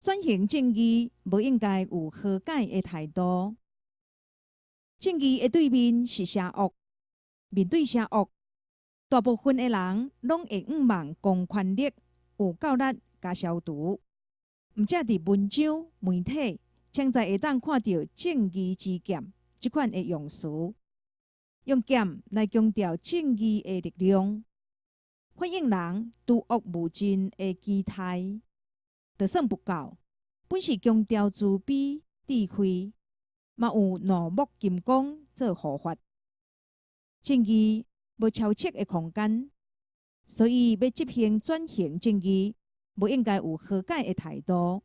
转型正义无应该有和解的态度。正义的对面是邪恶，面对邪恶，大部分的人拢会望公权力有够力加消除。毋则伫文章、媒体，常在会当看到正义之剑即款的用词，用剑来强调正义的力量，反映人除恶务尽的期待。就算不够，本是强调慈悲、智慧，嘛有怒目金刚做护法。正义无超切的空间，所以要执行转型正义，无应该有和解的态度。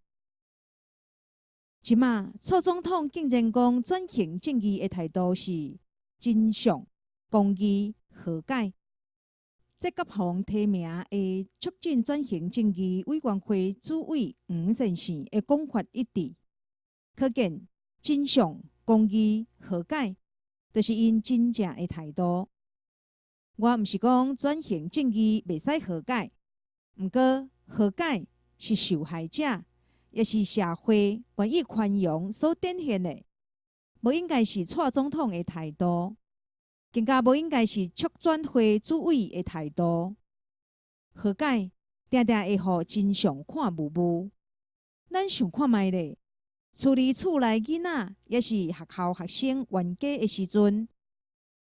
即马蔡总统竟然讲转型正义的态度是真相、公义、和解。这各方提名的促进转型正义委员会主委黄先生的讲法一致，可见真相、公义、和解，就是因真正的态度。我毋是讲转型正义袂使和解，毋过和解是受害者，也是社会愿意宽容所展现的，无应该是蔡总统的态度。更加无应该是促转会主委的态度。和解定定会互真相看模糊。咱想看觅咧，处理厝内囡仔，也是学校学生冤家的时阵，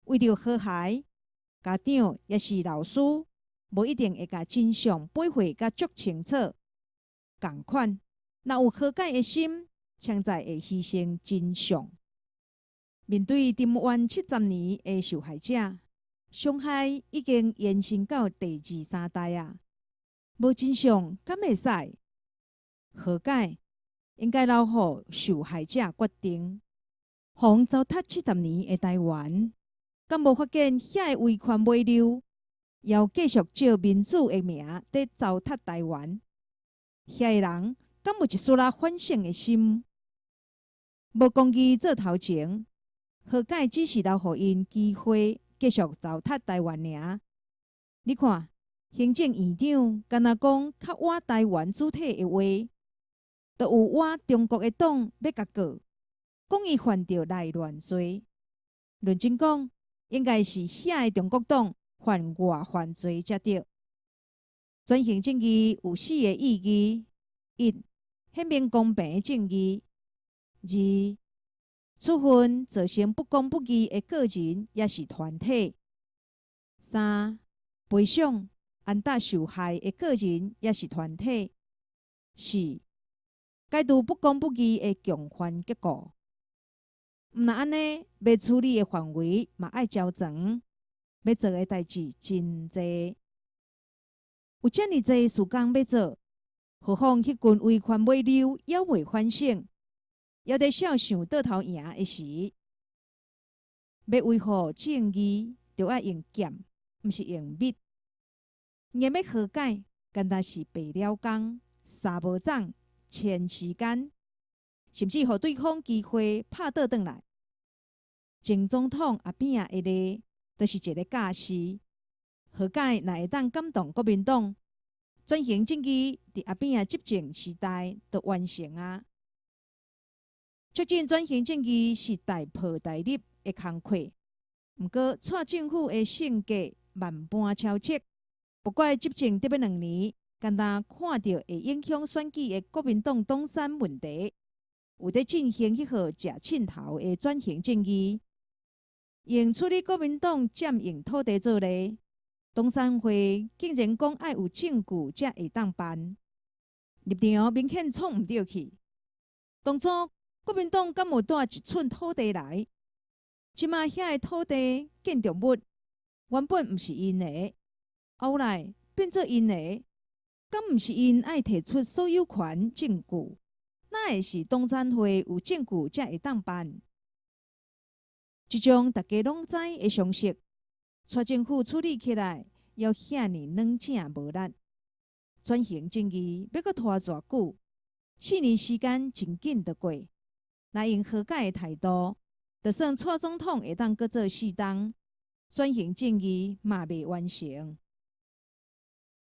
为着和谐，家长也是老师，无一定会甲真相背回甲足清楚。共款，若有和解的心，常在会牺牲真相。面对沉冤70年的受害者，伤害已经延伸到第2、3代啊！无真相敢会使？和解应该留予受害者决定。互糟蹋70年的台湾，敢无发现遐个威权尾流，要继续借民主的名在糟蹋台湾？遐个人敢有一丝仔反省的心？无公义做头前。和解只是留予因机会，继续糟蹋台湾尔。你看，行政院长敢若讲较歪台湾主体的话，就有歪中国的党要甲告，讲伊犯着内乱罪。认真讲，应该是遐个中国党犯外犯罪才对。转型正义有4个意义：一、显明公平的正义；二、处分造成不公不义的个人也是团体；三、赔偿安达受害的个人也是团体；四、解除不公不义的共犯结果。毋那安尼，要处理的范围嘛爱较长，要做的代志真济，有遮尔济事工要做，何况迄群威权尾流还未反省？还在笑想倒头赢的时，要维护正义，就要用剑，毋是用笔。硬要和解，干那是白了工、沙无长、欠时间，甚至互对方机会拍倒转来。前总统后边的例，就是一个假释。和解若会当感动国民党，转型正义伫后边执政时代就完成啊！促进转型正义是大破大立的工课，毋过蔡政府的性格万般超切，不怪执政得要2年，敢若看到会影响选举的国民党党产问题，有在进行迄号食凊头的转型正义，用处理国民党占用土地做例，党产会竟然讲爱有证据才会当办，立场明显创毋对去。当初国民党敢有带1寸土地来？即马遐个土地建筑物原本毋是因的，后来变做因的，敢毋是因爱提出所有权证据？哪会是党产会有证据才会当办？即种大家拢知的常识，蔡政府处理起来要遐尼软正无力。转型正义要阁拖偌久？4年时间真紧就过。若用和解的态度，就算蔡总统会当阁做4冬，转型正义嘛未完成。